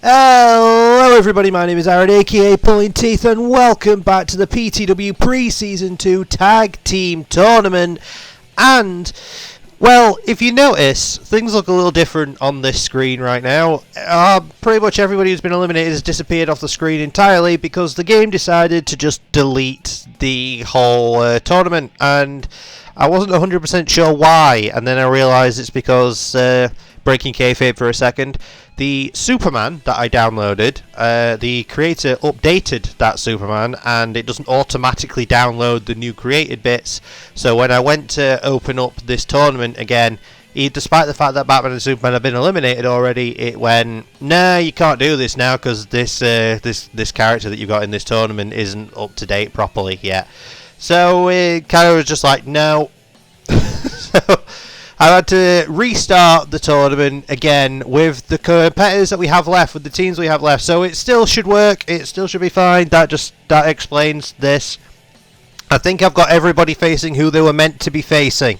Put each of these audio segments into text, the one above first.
Hello everybody, my name is Aaron aka Pulling Teeth and welcome back to the PTW Pre-Season 2 Tag Team Tournament. And, well, if you notice, things look a little different on this screen right now. Pretty much everybody who's been eliminated has disappeared off the screen entirely because the game decided to just delete the whole tournament, and I wasn't 100% sure why, and then I realised it's because, breaking kayfabe for a second, the Superman that I downloaded, the creator updated that Superman and it doesn't automatically download the new created bits. So when I went to open up this tournament again, despite the fact that Batman and Superman have been eliminated already, it went, nah, you can't do this now because this character that you got in this tournament isn't up to date properly yet. So it kind of was just like, no. So I had to restart the tournament again with the competitors that we have left, with the teams we have left. So it still should work. It still should be fine. That explains this. I think I've got everybody facing who they were meant to be facing.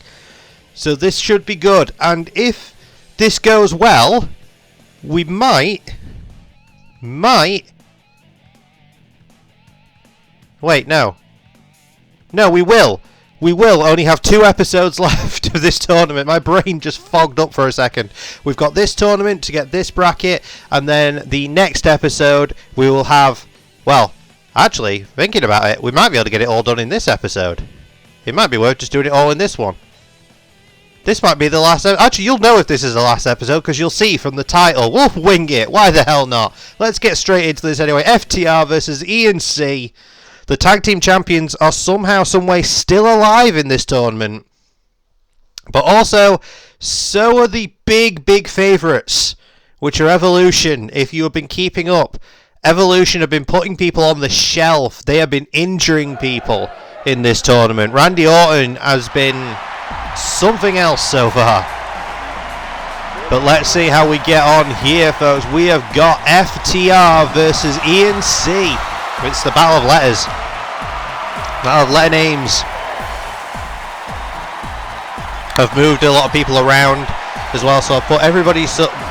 So this should be good. And if this goes well, we might... Wait, no. No, we will. We will only have 2 episodes left of this tournament. My brain just fogged up for a second. We've got this tournament to get this bracket, and then the next episode we will have... Well, actually, thinking about it, we might be able to get it all done in this episode. It might be worth just doing it all in this one. This might be the last... Actually, you'll know if this is the last episode, because you'll see from the title. We'll wing it. Why the hell not? Let's get straight into this anyway. FTR versus E&C. The tag team champions are somehow, someway still alive in this tournament. But also, so are the big favourites, which are Evolution. If you have been keeping up, Evolution have been putting people on the shelf. They have been injuring people in this tournament. Randy Orton has been something else so far. But let's see how we get on here, folks. We have got FTR versus E&C. It's the battle of letters. Battle of letter names. I've moved a lot of people around as well, so I've put everybody,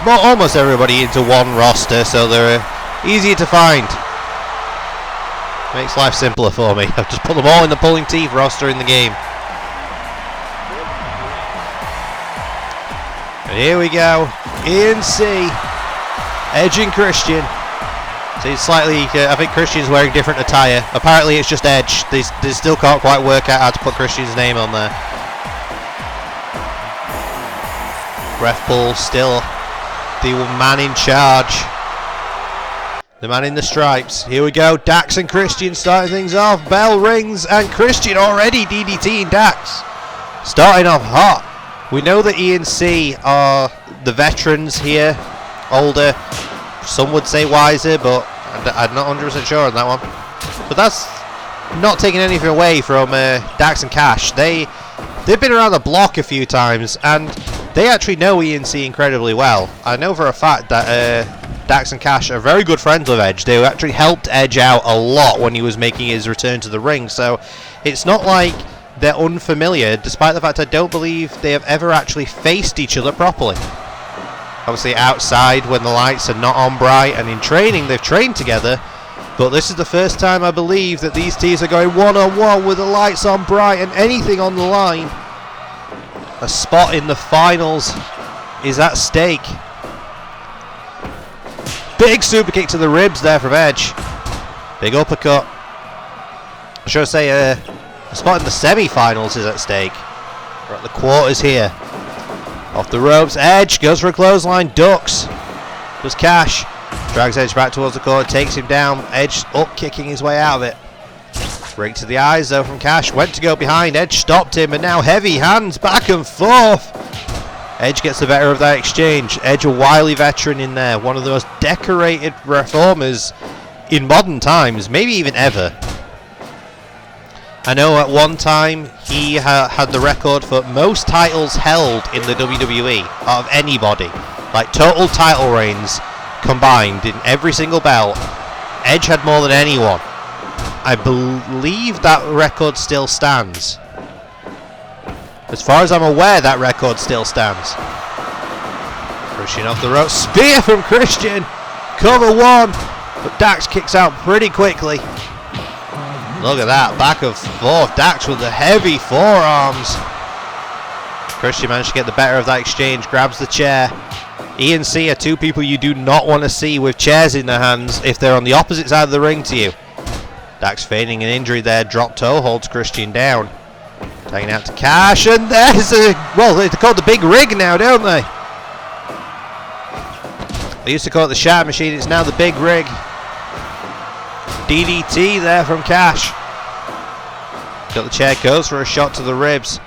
almost everybody, into one roster, so they're easier to find. Makes life simpler for me. I've just put them all in the Pulling Teeth roster in the game. And here we go. E&C. Edge and Christian. So it's slightly, I think Christian's wearing different attire. Apparently it's just Edge. They still can't quite work out how to put Christian's name on there. Ref Paul still the man in charge. The man in the stripes. Here we go. Dax and Christian starting things off. Bell rings and Christian already DDTing Dax. Starting off hot. We know that E&C are the veterans here. Older. Some would say wiser, but I'm not 100% sure on that one. But that's not taking anything away from Dax and Cash. They've been around the block a few times, and they actually know E&C incredibly well. I know for a fact that Dax and Cash are very good friends with Edge. They actually helped Edge out a lot when he was making his return to the ring, so it's not like they're unfamiliar, despite the fact I don't believe they have ever actually faced each other properly. Obviously outside when the lights are not on bright, and in training they've trained together, but this is the first time I believe that these teams are going one-on-one with the lights on bright and anything on the line. A spot in the finals is at stake. Big super kick to the ribs there from Edge. Big uppercut. Should I say a spot in the semi-finals is at stake. We're at the quarters here. Off the ropes, Edge goes for a clothesline, ducks. Does Cash. Drags Edge back towards the corner, takes him down. Edge up, kicking his way out of it. Break to the eyes though from Cash. Went to go behind, Edge stopped him, and now heavy hands back and forth. Edge gets the better of that exchange. Edge, a wily veteran in there. One of the most decorated reformers in modern times, maybe even ever. I know at one time he had the record for most titles held in the WWE out of anybody. Like total title reigns combined in every single belt. Edge had more than anyone. I believe that record still stands. As far as I'm aware, that record still stands. Christian off the rope. Spear from Christian. cover one, but Dax kicks out pretty quickly. Look at that, back and forth. Dax with the heavy forearms. Christian managed to get the better of that exchange, grabs the chair. E and C are two people you do not want to see with chairs in their hands if they're on the opposite side of the ring to you. Dax feigning an injury there, drop toe holds Christian down. Taking out to Cash, and there's a, well, they're called the Big Rig now, don't they? They used to call it the Shatter Machine, it's now the Big Rig. DDT there from Cash. Got the chair, goes for a shot to the ribs.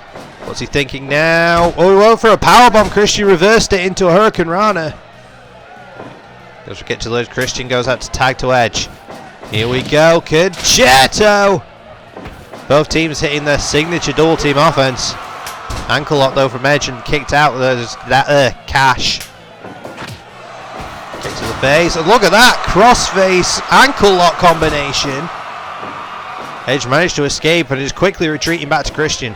What's he thinking now? Oh, he went for a powerbomb. Christian reversed it into a Hurricane Rana. Goes for kick to the ledge. Christian goes out to tag to Edge. Here we go. Concerto. Both teams hitting their signature double team offense. Ankle lock though from Edge and kicked out. There's that Cash. Kick to the face. And look at that crossface ankle lock combination. Edge managed to escape and is quickly retreating back to Christian.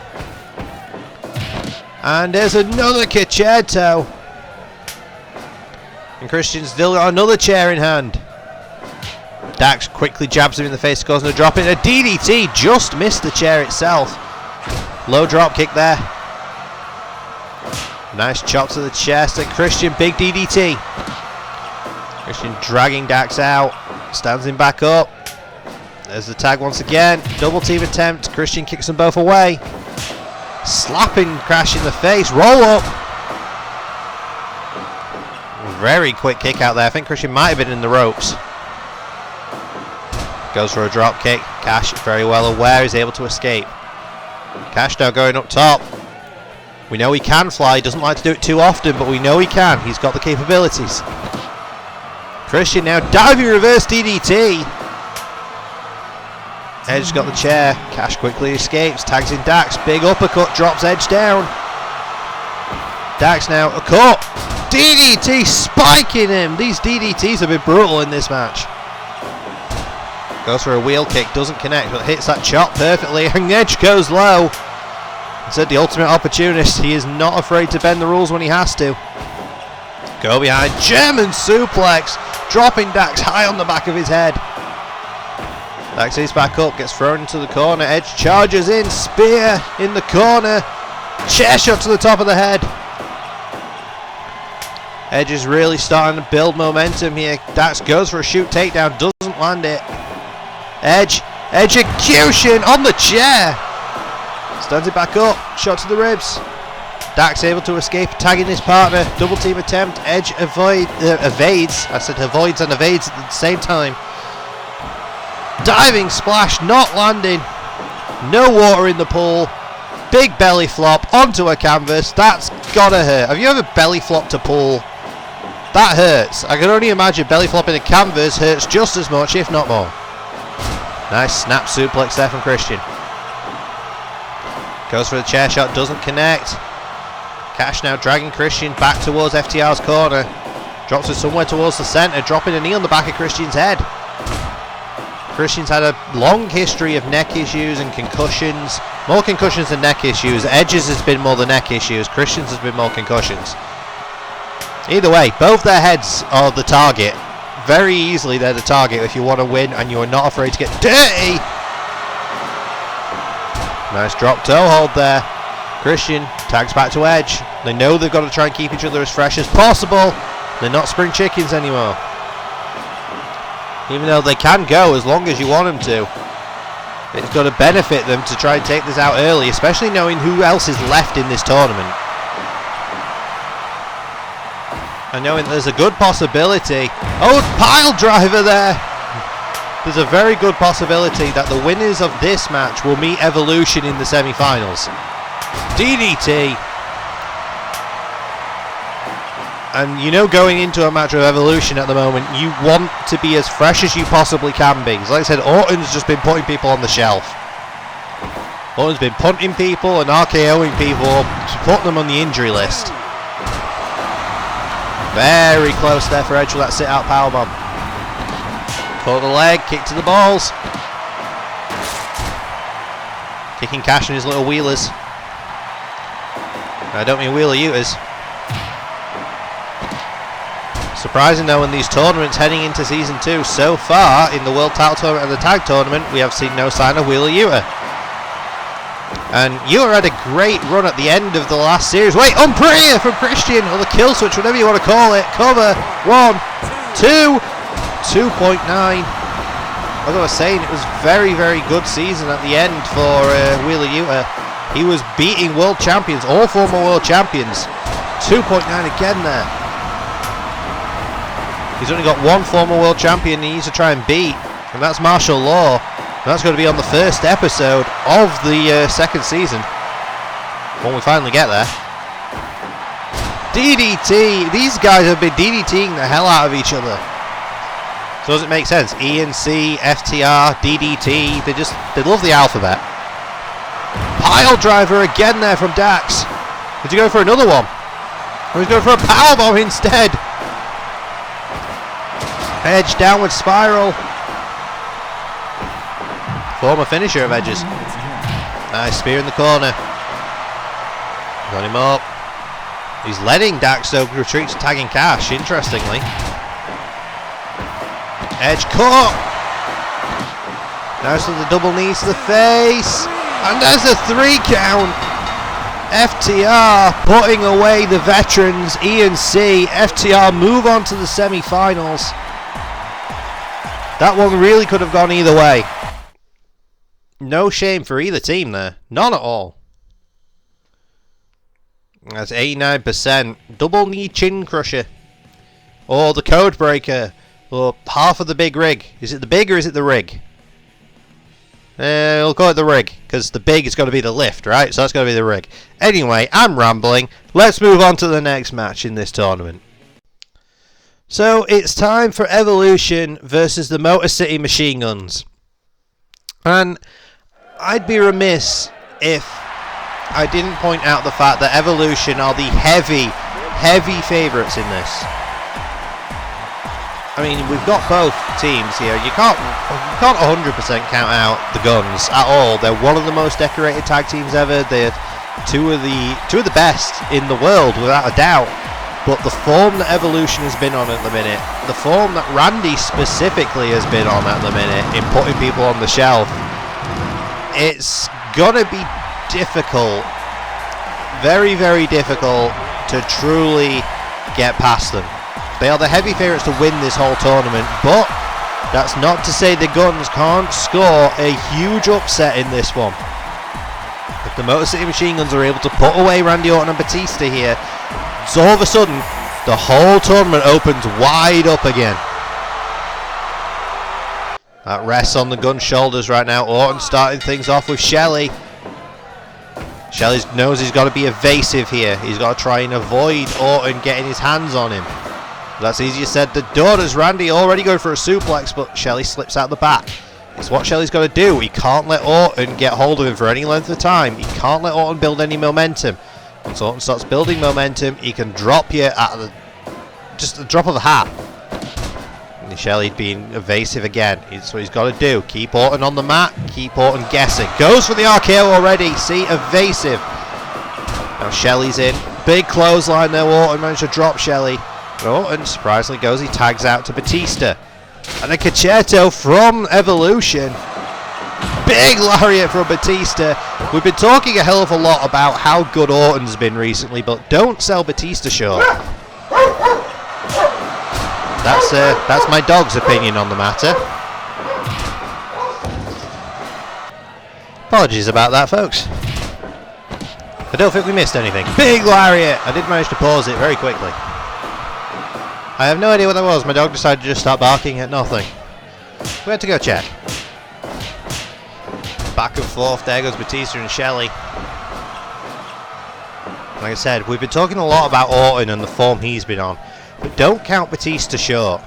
And there's another concerto. And Christian's still got another chair in hand. Dax quickly jabs him in the face, goes no drop in. A DDT just missed the chair itself. Low drop kick there. Nice chop to the chest. And Christian, big DDT. Christian dragging Dax out. Stands him back up. There's the tag once again. Double team attempt. Christian kicks them both away. Slapping Crash in the face. Roll up. Very quick kick out there. I think Christian might have been in the ropes. Goes for a drop kick. Cash very well aware. Is able to escape. Cash now going up top. We know he can fly. He doesn't like to do it too often, but we know he can. He's got the capabilities. Christian now diving reverse DDT. Edge got the chair. Cash quickly escapes. Tags in Dax. Big uppercut. Drops Edge down. Dax now a cut. DDT spiking him. These DDTs have been brutal in this match. Goes for a wheel kick. Doesn't connect, but hits that chop perfectly. And Edge goes low. Said the ultimate opportunist. He is not afraid to bend the rules when he has to. Go behind. German suplex. Dropping Dax high on the back of his head. Dax is back up, gets thrown into the corner. Edge charges in, spear in the corner. Chair shot to the top of the head. Edge is really starting to build momentum here. Dax goes for a shoot takedown, doesn't land it. Edge, execution on the chair. Stands it back up, shot to the ribs. Dax able to escape, tagging his partner. Double team attempt. Edge evades. I said avoids and evades at the same time. Diving splash, not landing. No water in the pool. Big belly flop onto a canvas. That's gotta hurt. Have you ever belly flopped a pool? That hurts. I can only imagine belly flopping a canvas hurts just as much, if not more. Nice snap suplex there from Christian. Goes for the chair shot, doesn't connect. Cash now dragging Christian back towards FTR's corner. Drops it somewhere towards the centre, dropping a knee on the back of Christian's head. Christian's had a long history of neck issues and concussions. More concussions than neck issues. Edge's has been more the neck issues. Christian's has been more concussions. Either way, both their heads are the target. Very easily they're the target if you want to win and you're not afraid to get dirty. Nice drop toe hold there. Christian tags back to Edge. They know they've got to try and keep each other as fresh as possible. They're not spring chickens anymore. Even though they can go as long as you want them to. It's got to benefit them to try and take this out early, especially knowing who else is left in this tournament. And knowing there's a good possibility. Oh, pile driver there. There's a very good possibility that the winners of this match will meet Evolution in the semi-finals. DDT. And you know, going into a match with Evolution at the moment, you want to be as fresh as you possibly can be. Like I said, Orton's just been putting people on the shelf. Orton's been punting people and RKOing people, putting them on the injury list. Very close there for Edge with that sit-out powerbomb. Caught the leg, kick to the balls. Kicking Cash in his little wheelers. I don't mean wheeler-uters. Surprising though in these tournaments heading into Season 2, so far in the World Title Tournament and the Tag Tournament, we have seen no sign of Wheeler Yuta. And Yuta had a great run at the end of the last series. Wait, Umbriah from Christian, or the kill switch, whatever you want to call it. Cover, 1, 2, 2.9. As I was saying, it was very, very good season at the end for Wheeler Yuta. He was beating world champions, all former world champions. 2.9 again there. He's only got one former world champion he needs to try and beat, and that's Martial Law. And that's going to be on the first episode of the second season, when we finally get there. DDT! These guys have been DDTing the hell out of each other. So does it make sense? ENC, FTR, DDT, they love the alphabet. Pile driver again there from Dax. Did you go for another one? Or he's going for a powerbomb instead. Edge downward spiral. Former finisher of Edge's. Nice spear in the corner. Got him up. He's letting Dax though retreat to tagging Cash, interestingly. Edge caught. Now to the double knees to the face. And there's a 3 count. FTR putting away the veterans, ENC. FTR move on to the semi-finals. That one really could have gone either way. No shame for either team there. None at all. That's 89%. Double knee chin crusher. Or the code breaker. Or half of the big rig. Is it the big or is it the rig? We'll call it the rig, because the big is going to be the lift, right? So that's going to be the rig. Anyway, I'm rambling. Let's move on to the next match in this tournament. So it's time for Evolution versus the Motor City Machine Guns. And I'd be remiss if I didn't point out the fact that Evolution are the heavy favourites in this. I mean, we've got both teams here. You can't 100% count out the Guns at all. They're one of the most decorated tag teams ever. They're two of the best in the world, without a doubt. But the form that Evolution has been on at the minute, the form that Randy specifically has been on at the minute in putting people on the shelf, it's gonna be difficult, very, very difficult to truly get past them. They are the heavy favourites to win this whole tournament, but that's not to say the Guns can't score a huge upset in this one. If the Motor City Machine Guns are able to put away Randy Orton and Batista here, so all of a sudden, the whole tournament opens wide up again. That rests on the Guns' shoulders right now. Orton starting things off with Shelley. Shelley knows he's got to be evasive here. He's got to try and avoid Orton getting his hands on him. That's easier said than done, as Randy already going for a suplex, but Shelley slips out the back. It's what Shelley's got to do. He can't let Orton get hold of him for any length of time. He can't let Orton build any momentum. Once Orton starts building momentum, he can drop you at just the drop of the hat. And Shelley being evasive again. It's what he's got to do. Keep Orton on the mat. Keep Orton guessing. Goes for the RKO already. See, evasive. Now Shelley's in. Big clothesline there. Orton managed to drop Shelley. Orton surprisingly goes, he tags out to Batista. And a concerto from Evolution. Big lariat from Batista. We've been talking a hell of a lot about how good Orton's been recently, but don't sell Batista short. That's my dog's opinion on the matter. Apologies about that, folks. I don't think we missed anything. Big lariat! I did manage to pause it very quickly. I have no idea what that was. My dog decided to just start barking at nothing. We had to go check. Back and forth, there goes Batista and Shelley. Like I said, we've been talking a lot about Orton and the form he's been on. But don't count Batista short.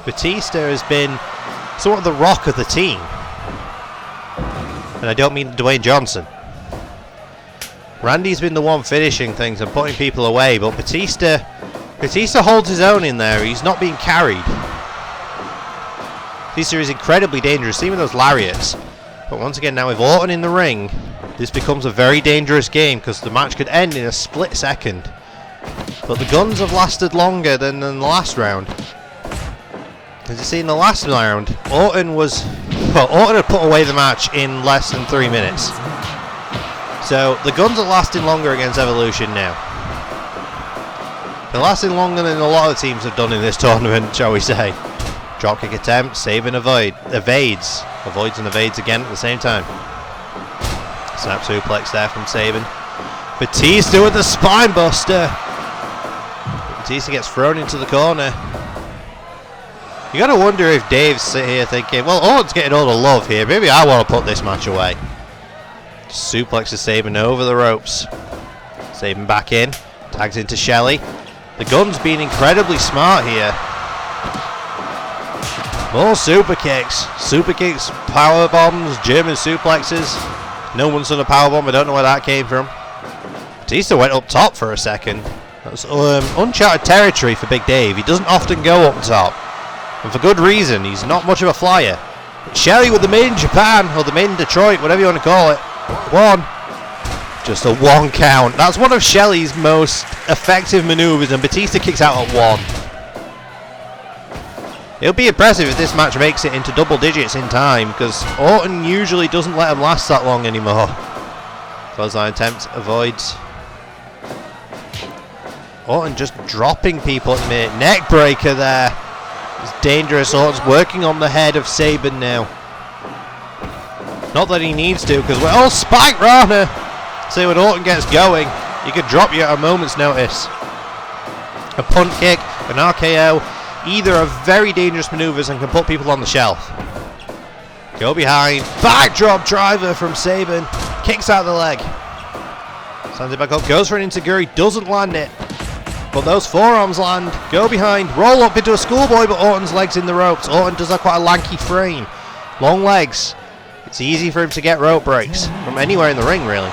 Batista has been sort of the rock of the team. And I don't mean Dwayne Johnson. Randy's been the one finishing things and putting people away, but Batista holds his own in there. He's not being carried. Batista is incredibly dangerous, even those lariats. But once again, now with Orton in the ring, this becomes a very dangerous game because the match could end in a split second. But the guns have lasted longer than in the last round. As you see in the last round, Orton had put away the match in less than 3 minutes. So the guns are lasting longer against Evolution now. They're lasting longer than a lot of teams have done in this tournament, shall we say. Dropkick attempt, Sabin evades. Avoids and evades again at the same time. Snap suplex there from Sabin. Batista with the spine buster. Batista gets thrown into the corner. You gotta wonder if Dave's sitting here thinking, well, Orton's getting all the love here. Maybe I want to put this match away. Suplexes Sabin over the ropes. Sabin back in. Tags into Shelley. The gun's being incredibly smart here. More super kicks. Super kicks, power bombs, German suplexes. No one's done a power bomb. I don't know where that came from. Batista went up top for a second. That's uncharted territory for Big Dave. He doesn't often go up top. And for good reason. He's not much of a flyer. But Shelley with the Made in Japan, or the Made in Detroit, whatever you want to call it. 1. Just a 1 count. That's one of Shelley's most effective maneuvers, and Batista kicks out at 1. It'll be impressive if this match makes it into double digits in time, because Orton usually doesn't let him last that long anymore. Clothesline attempt, avoids. Orton just dropping people at the minute. Neck breaker there. It's dangerous. Orton's working on the head of Sabin now. Not that he needs to, because we're all Spike Rana. See, when Orton gets going, he could drop you at a moment's notice. A punt kick, an RKO, either are very dangerous maneuvers and can put people on the shelf. Go behind, backdrop driver from Sabin, kicks out the leg. Stands it back up, goes for an Integuri, doesn't land it. But those forearms land, go behind, roll up into a schoolboy, but Orton's legs in the ropes. Orton does have quite a lanky frame, long legs. It's easy for him to get rope breaks from anywhere in the ring, really.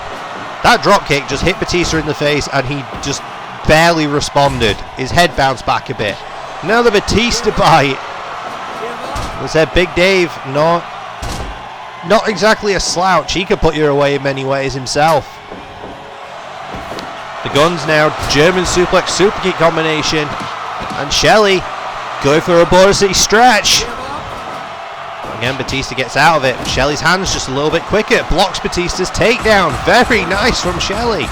That drop kick just hit Batista in the face and he just barely responded. His head bounced back a bit. Now the Batista bite. As I said, Big Dave, not exactly a slouch. He could put you away in many ways himself. The guns now, German suplex, super kick combination. And Shelley going for a Border City stretch. Again, Batista gets out of it. Shelley's hand's just a little bit quicker. Blocks Batista's takedown. Very nice from Shelley.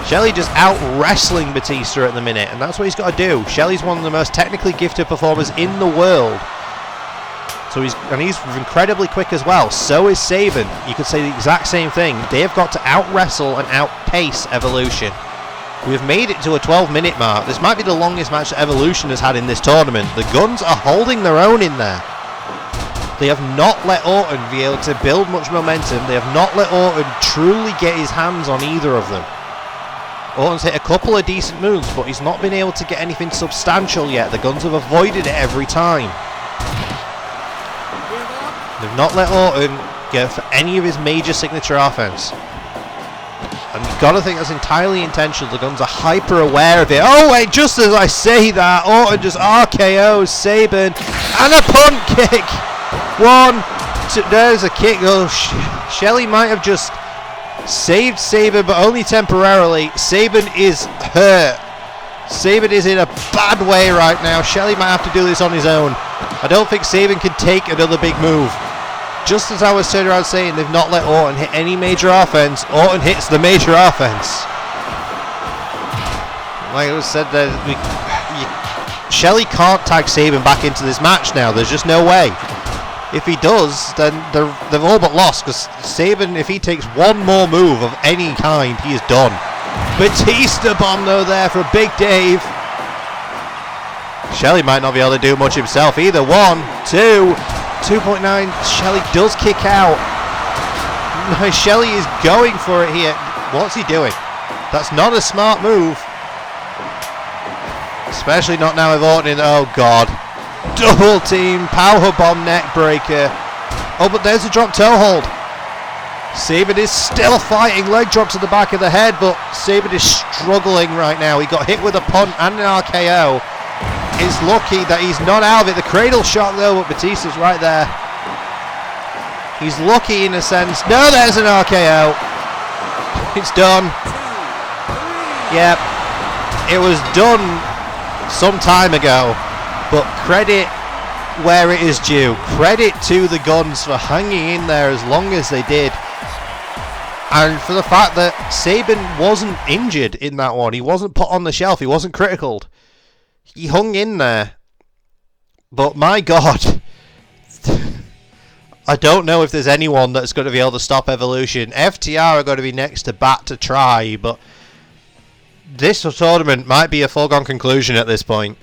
Shelley just out wrestling Batista at the minute, and that's what he's got to do. Shelley's one of the most technically gifted performers in the world. So he's incredibly quick as well. So is Sabin. You could say the exact same thing. They've got to out wrestle and outpace Evolution. We've made it to a 12-minute mark. This might be the longest match that Evolution has had in this tournament. The guns are holding their own in there. They have not let Orton be able to build much momentum. They have not let Orton truly get his hands on either of them. Orton's hit a couple of decent moves, but he's not been able to get anything substantial yet. The guns have avoided it every time. They've not let Orton go for any of his major signature offense. And you've got to think that's entirely intentional. The guns are hyper aware of it. Oh wait, just as I say that, Orton just RKOs Sabin and a punt kick. 1, 2, there's a kick. Oh, Shelley might have just saved Sabin, but only temporarily. Sabin is hurt. Sabin is in a bad way right now. Shelley might have to do this on his own. I don't think Sabin can take another big move. Just as I was turning around saying they've not let Orton hit any major offense, Orton hits the major offense. Like it was said, Shelley can't tag Sabin back into this match now. There's just no way. If he does, then they've all but lost, because Sabin, if he takes one more move of any kind, he is done. Batista bomb though there for Big Dave. Shelley might not be able to do much himself either. 1, 2, 2.9. Shelley does kick out. No, Shelley is going for it here. What's he doing? That's not a smart move. Especially not now with Orton in. Oh God. Double team, powerbomb neck breaker. Oh, but there's a drop toe hold. Sabin is still fighting. Leg drop to the back of the head, but Sabin is struggling right now. He got hit with a punt and an RKO. Is lucky that he's not out of it. The cradle shot though, but Batista's right there. He's lucky in a sense. No, there's an RKO. It's done. Yep. it was done some time ago, but credit where it is due. Credit to the Guns for hanging in there as long as they did, and for the fact that Sabin wasn't injured in that one. He wasn't put on the shelf. He wasn't criticaled. He hung in there. But my God, I don't know if there's anyone that's going to be able to stop Evolution. FTR are going to be next to bat to try, but this tournament might be a foregone conclusion at this point.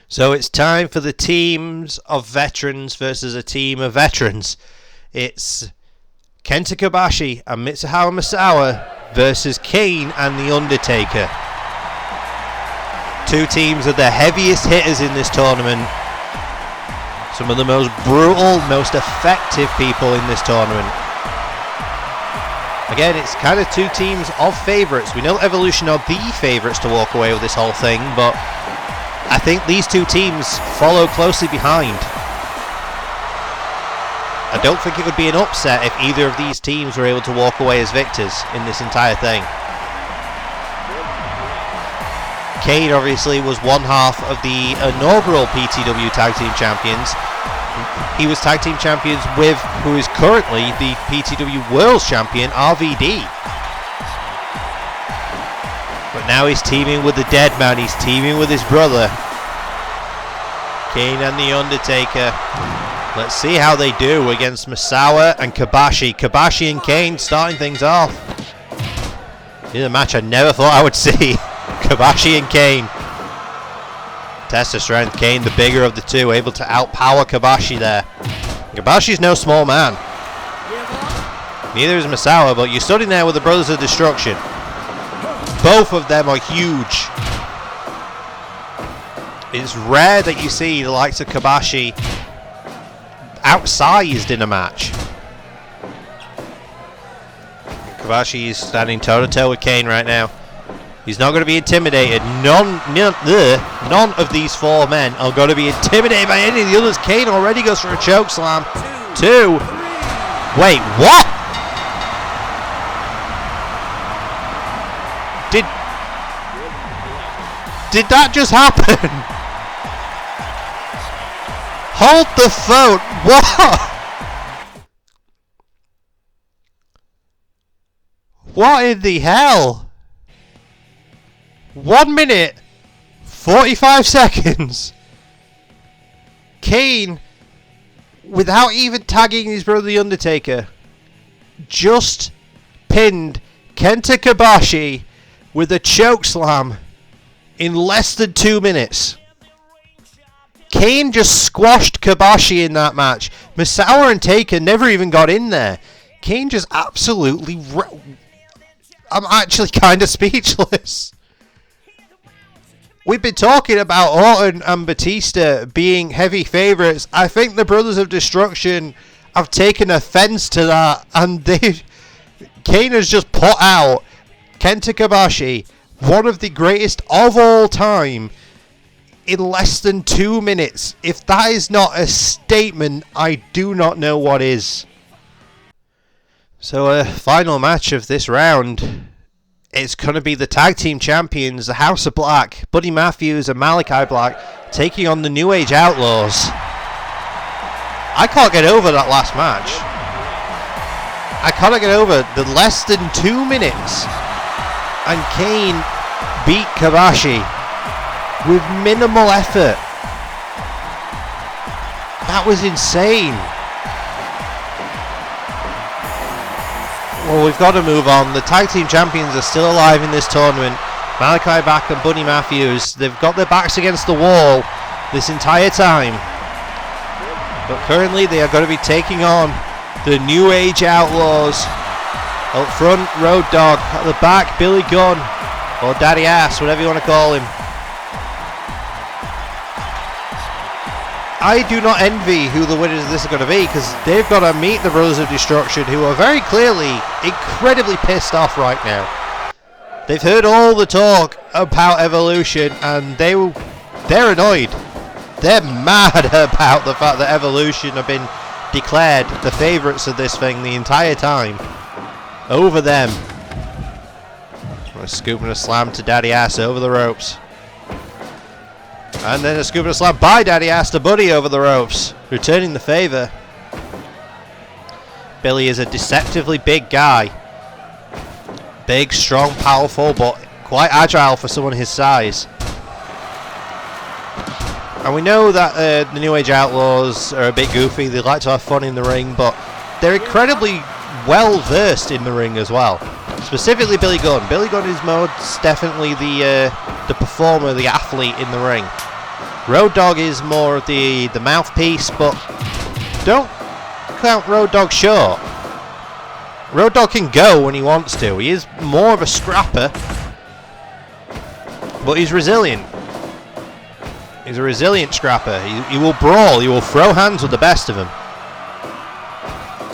So it's time for the teams of veterans versus a team of veterans. It's Kenta Kobashi and Mitsuharu Misawa versus Kane and The Undertaker. Two teams of the heaviest hitters in this tournament. Some of the most brutal, most effective people in this tournament. Again, it's kind of two teams of favourites. We know Evolution are the favourites to walk away with this whole thing, but I think these two teams follow closely behind. I don't think it would be an upset if either of these teams were able to walk away as victors in this entire thing. Kane obviously was one half of the inaugural PTW Tag Team Champions. He was Tag Team Champions with who is currently the PTW World Champion, RVD. But now he's teaming with the dead man, he's teaming with his brother. Kane and The Undertaker. Let's see how they do against Misawa and Kobashi. Kobashi and Kane starting things off. This is a match I never thought I would see. Kobashi and Kane. Test of strength. Kane, the bigger of the two, able to outpower Kobashi there. Kobashi's no small man. Neither is Misawa, but you're studying there with the Brothers of Destruction. Both of them are huge. It's rare that you see the likes of Kobashi outsized in a match. Kobashi is standing toe-to-toe with Kane right now. He's not going to be intimidated. None of these four men are going to be intimidated by any of the others. Kane already goes for a choke slam. Two. Wait, what? Did that just happen? Hold the phone. What? What in the hell? 1 minute, 45 seconds. Kane, without even tagging his brother The Undertaker, just pinned Kenta Kobashi with a choke slam in less than 2 minutes. Kane just squashed Kobashi in that match. Misawa and Taker never even got in there. Kane just absolutely... I'm actually kind of speechless. We've been talking about Orton and Batista being heavy favourites. I think the Brothers of Destruction have taken offence to that, and Kane has just put out Kenta Kobashi, one of the greatest of all time, in less than 2 minutes. If that is not a statement, I do not know what is. So a final match of this round. It's going to be the Tag Team Champions, the House of Black, Buddy Matthews and Malachi Black, taking on the New Age Outlaws. I can't get over that last match. I cannot get over the less than 2 minutes. And Kane beat Kobashi with minimal effort. That was insane. Well, we've got to move on. The Tag Team Champions are still alive in this tournament. Malachi Black and Buddy Matthews, they've got their backs against the wall this entire time. But currently they are going to be taking on the New Age Outlaws. Up front, Road Dogg. At the back, Billy Gunn. Or Daddy Ass, whatever you want to call him. I do not envy who the winners of this are going to be, because they've got to meet the Brothers of Destruction, who are very clearly incredibly pissed off right now. They've heard all the talk about Evolution, and they're annoyed. They're mad about the fact that Evolution have been declared the favourites of this thing the entire time over them. A scoop and a slam to Daddy Ass over the ropes. And then a scoop and a slam by Daddy Ass to Buddy over the ropes, returning the favour. Billy is a deceptively big guy. Big, strong, powerful, but quite agile for someone his size. And we know that the New Age Outlaws are a bit goofy. They like to have fun in the ring, but they're incredibly well versed in the ring as well. Specifically Billy Gunn. Billy Gunn is most definitely the performer, the athlete in the ring. Road Dogg is more of the mouthpiece, but don't count Road Dogg short. Road Dogg can go when he wants to. He is more of a scrapper, but he's resilient. He's a resilient scrapper. He will brawl. He will throw hands with the best of them.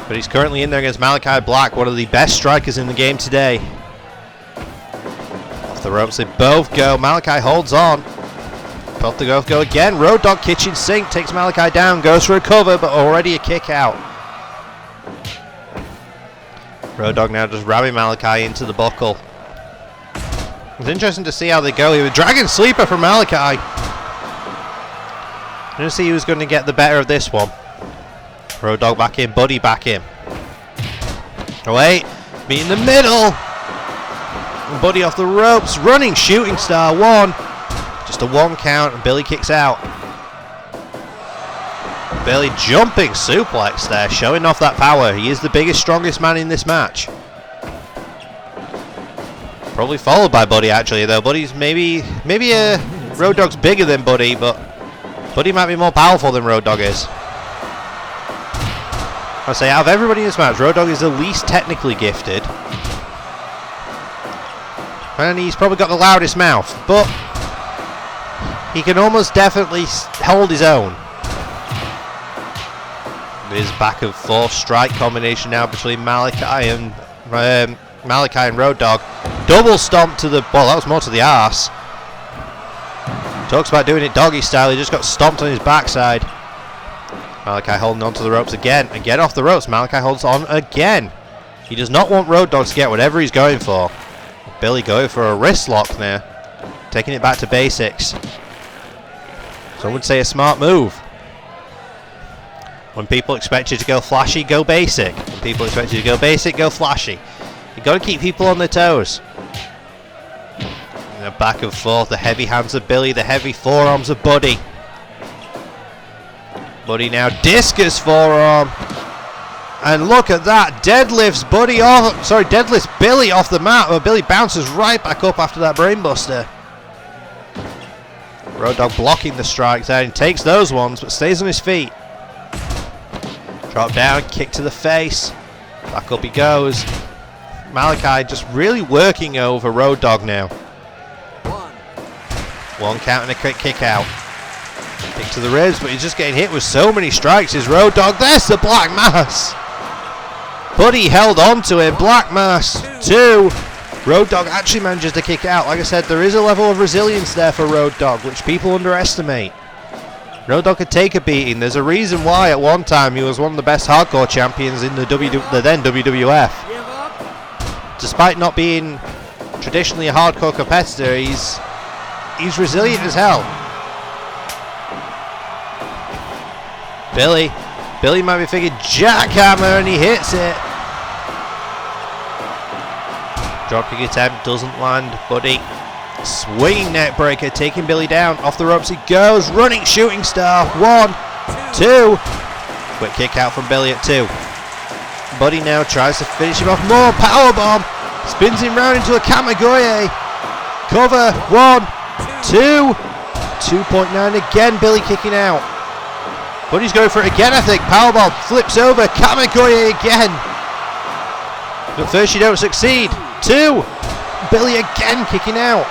But he's currently in there against Malachi Black, one of the best strikers in the game today. Off the ropes they both go. Malachi holds on. Both the go again. Road Dogg kitchen sink takes Malachi down. Goes for a cover, but already a kick out. Road Dogg now just ramming Malachi into the buckle. It's interesting to see how they go here. Dragon Sleeper from Malachi. I'm going to see who's going to get the better of this one. Road Dogg back in, Buddy back in. Away, meet in the middle. And Buddy off the ropes, running shooting star, one. Just a one count, and Billy kicks out. Billy jumping suplex there, showing off that power. He is the biggest, strongest man in this match. Probably followed by Buddy actually, though. Buddy's maybe Road Dogg's bigger than Buddy, but Buddy might be more powerful than Road Dogg is. I say, out of everybody in this match, Road Dogg is the least technically gifted. And he's probably got the loudest mouth, but he can almost definitely hold his own. There's back and forth strike combination now between Malachi and Road Dogg. Double stomp to the, well, that was more to the arse. Talks about doing it doggy style, he just got stomped on his backside. Malachi holding on to the ropes again. Again off the ropes, Malachi holds on again. He does not want Road Dogg to get whatever he's going for. Billy going for a wrist lock there. Taking it back to basics. Some would say a smart move. When people expect you to go flashy, go basic. When people expect you to go basic, go flashy. You've got to keep people on their toes. And back and forth, the heavy hands of Billy, the heavy forearms of Buddy. Buddy now discus forearm. And look at that, deadlifts Buddy off, sorry, deadlifts Billy off the mat, but Billy bounces right back up after that brainbuster. Road Dogg blocking the strikes there and takes those ones, but stays on his feet. Drop down, kick to the face. Back up he goes. Malachi just really working over Road Dogg now. One count and a quick kick out. Kick to the ribs, but he's just getting hit with so many strikes. His Road Dogg, there's the Black Mass. Buddy held on to him. Black Mass, two. Road Dogg actually manages to kick out. Like I said, there is a level of resilience there for Road Dogg, which people underestimate. Road Dogg could take a beating. There's a reason why at one time he was one of the best hardcore champions in the then WWF. Despite not being traditionally a hardcore competitor, he's resilient as hell. Billy might be thinking jackhammer, and he hits it. Dropkick attempt doesn't land. Buddy swinging neck breaker, taking Billy down. Off the ropes he goes, running shooting star. One, two. Quick kick out from Billy at two. Buddy now tries to finish him off. More powerbomb. Spins him round into a Kamigoye. Cover. One, two. 2.9 again. Billy kicking out. Buddy's going for it again, I think. Powerbomb flips over. Kamigoye again. But first you don't succeed. Two. Billy again kicking out.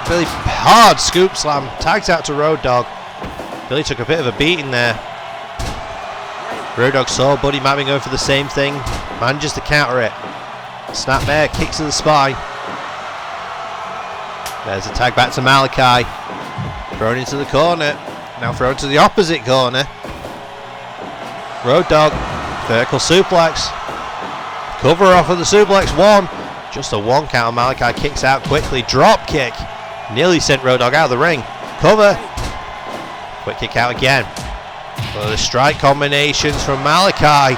Billy hard scoop slam. Tags out to Road Dogg. Billy took a bit of a beating there. Road Dogg saw Buddy might be going for the same thing. Manages to counter it. Snapmare, kick to the spine. There's a tag back to Malachi. Thrown into the corner. Now thrown to the opposite corner. Road Dogg. Vertical suplex. Cover off of the suplex. One. Just a 1 count. Malachi kicks out quickly. Drop kick. Nearly sent Road Dogg out of the ring. Cover. Quick kick out again. So the strike combinations from Malachi.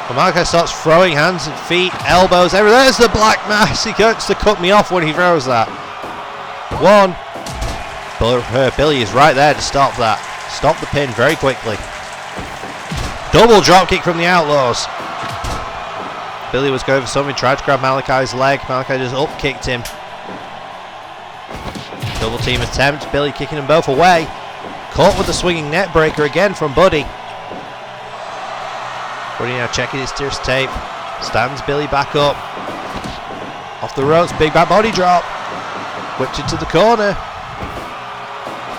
But Malachi starts throwing hands and feet, elbows, everything. There's the black mass. He gets to cut me off when he throws that. 1. Billy is right there to stop that. Stop the pin very quickly. Double drop kick from the Outlaws. Billy was going for something, tried to grab Malachi's leg. Malachi just up kicked him. Double team attempt. Billy kicking them both away. Caught with the swinging net breaker again from Buddy. Buddy now checking his tierce tape. Stands Billy back up. Off the ropes, big back body drop. Whipped into the corner.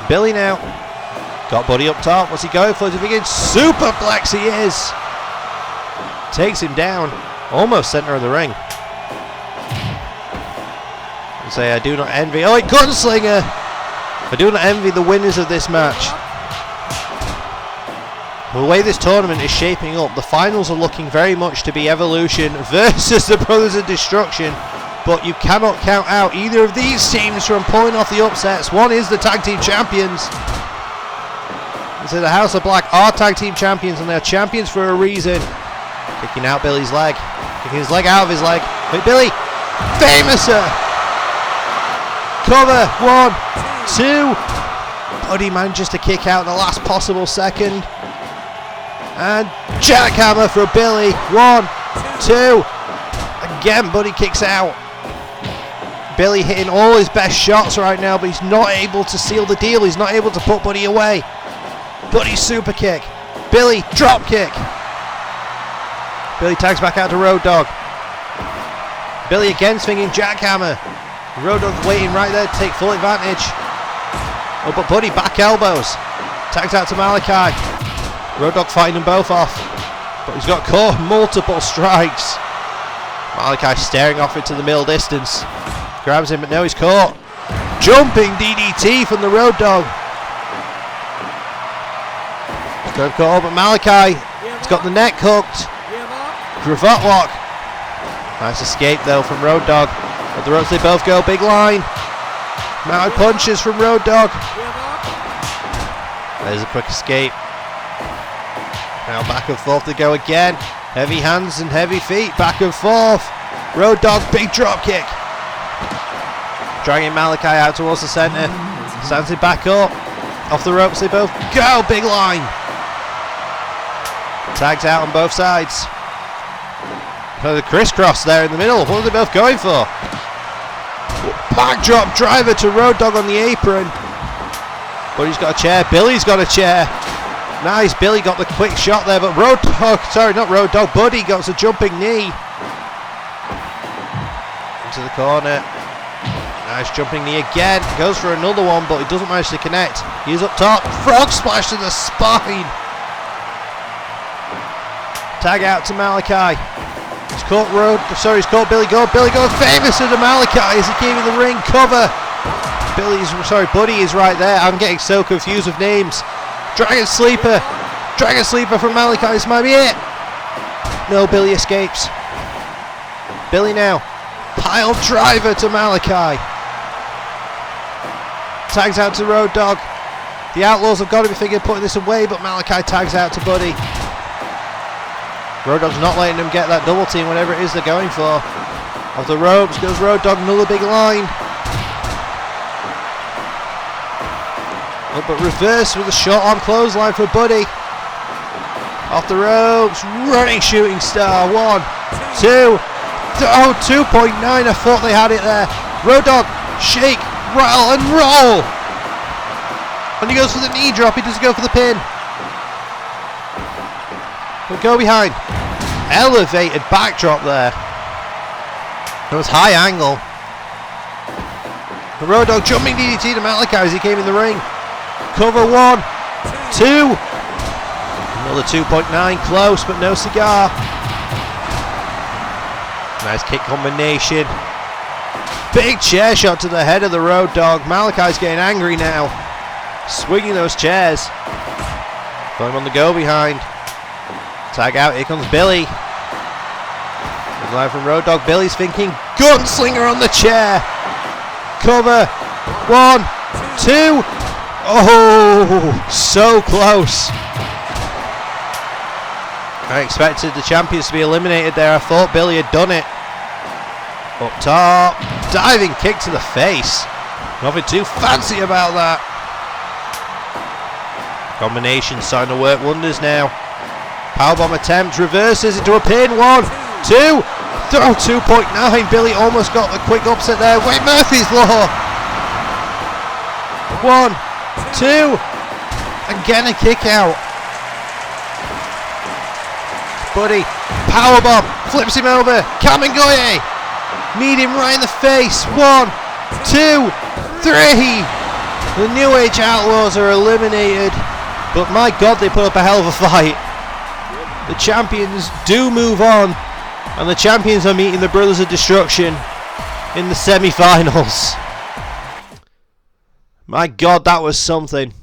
Billy now. Got Buddy up top. What's he going for? He's begin superplex. He is. Takes him down. Almost center of the ring. And say, I do not envy. Oh, gunslinger. I do not envy the winners of this match. The way this tournament is shaping up, the finals are looking very much to be Evolution versus the Brothers of Destruction. But you cannot count out either of these teams from pulling off the upsets. One is the tag team champions. So the House of Black are tag team champions, and they're champions for a reason. Kicking out Billy's leg. Kicking his leg out of his leg. Wait, Billy. Famouser. Cover. 1, 2. Buddy manages to kick out in the last possible second. And jackhammer for Billy. 1, 2. Again, Buddy kicks out. Billy hitting all his best shots right now, but he's not able to seal the deal. He's not able to put Buddy away. Buddy super kick. Billy drop kick. Billy tags back out to Road Dogg. Billy again swinging jackhammer. Road Dogg waiting right there to take full advantage. Oh, but Buddy back elbows. Tags out to Malachi. Road Dogg fighting them both off. But he's got caught multiple strikes. Malachi staring off into the middle distance. Grabs him, but no, he's caught. Jumping DDT from the Road Dogg. He's got caught, but Malachi has got the neck hooked. Cravat lock. Nice escape though from Road Dogg. At the ropes they both go, big line. Mounted punches from Road Dogg. There's a quick escape. Now back and forth they go again. Heavy hands and heavy feet, back and forth. Road Dogg, big drop kick. Dragging Malachi out towards the centre. Stands it back up. Off the ropes they both go, big line. Tags out on both sides. The crisscross there in the middle. What are they both going for? Backdrop driver to Road Dogg on the apron. Buddy's got a chair. Billy's got a chair. Nice. Billy got the quick shot there, but Road Dogg, sorry, not Road Dogg, Buddy got a jumping knee. Into the corner. Nice jumping knee again. Goes for another one, but he doesn't manage to connect. He's up top. Frog splash to the spine. Tag out to Malachi. He's caught he's caught Billy Gold. Billy Gold famous to Malachi as he came in the ring. Cover. Buddy is right there. I'm getting so confused with names. Dragon Sleeper. Dragon Sleeper from Malachi. This might be it. No, Billy escapes. Billy now. Pile driver to Malachi. Tags out to Road Dogg. The Outlaws have got to be thinking of putting this away, but Malachi tags out to Buddy. Road Dogg's not letting them get that double team, whatever it is they're going for. Off the ropes goes Road Dogg, another big line. Oh, but reverse with a short arm clothesline for Buddy. Off the ropes, running shooting star. 1, 2. Oh, 2.9. I thought they had it there. Road Dogg, shake, rattle, and roll. And he goes for the knee drop. He doesn't go for the pin. But go behind. Elevated backdrop there. It was high angle. The Road Dogg jumping DDT to Malachi as he came in the ring. Cover 1, 2. Another 2.9, close but no cigar. Nice kick combination. Big chair shot to the head of the Road Dogg. Malachi's getting angry now. Swinging those chairs. Got him on the go behind. Tag out, here comes Billy. Live from Road Dogg. Billy's thinking gunslinger on the chair. Cover. 1, 2. Oh, so close. I expected the champions to be eliminated there. I thought Billy had done it. Up top. Diving kick to the face. Nothing too fancy about that. Combination starting to work wonders now. Powerbomb attempt. Reverses into a pin. 1, 2. Throw 2.9. Billy almost got the quick upset there. Wait, Murphy's Law. 1, 2. Again a kick out. Buddy. Powerbomb. Flips him over. Kamingoye. Meet him right in the face. 1, 2, 3. The New Age Outlaws are eliminated. But my God, they put up a hell of a fight. The champions do move on. And the champions are meeting the Brothers of Destruction in the semi-finals. My God, that was something.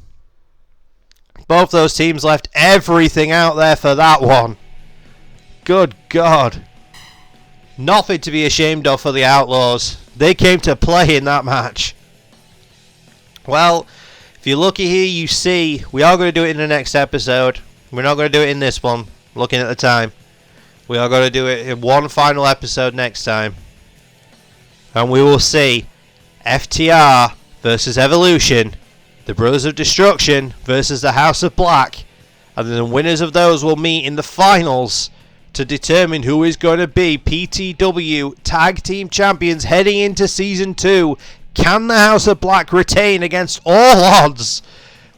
Both those teams left everything out there for that one. Good God. Nothing to be ashamed of for the Outlaws. They came to play in that match. Well, if you're lucky here, you see, we are going to do it in the next episode. We're not going to do it in this one, looking at the time. We are going to do it in one final episode next time. And we will see FTR versus Evolution, the Brothers of Destruction versus the House of Black. And then the winners of those will meet in the finals to determine who is going to be PTW Tag Team Champions heading into Season 2. Can the House of Black retain against all odds?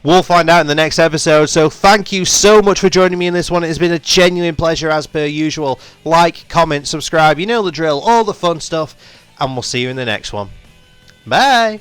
We'll find out in the next episode. So thank you so much for joining me in this one. It has been a genuine pleasure as per usual. Like, comment, subscribe. You know the drill. All the fun stuff. And we'll see you in the next one. Bye.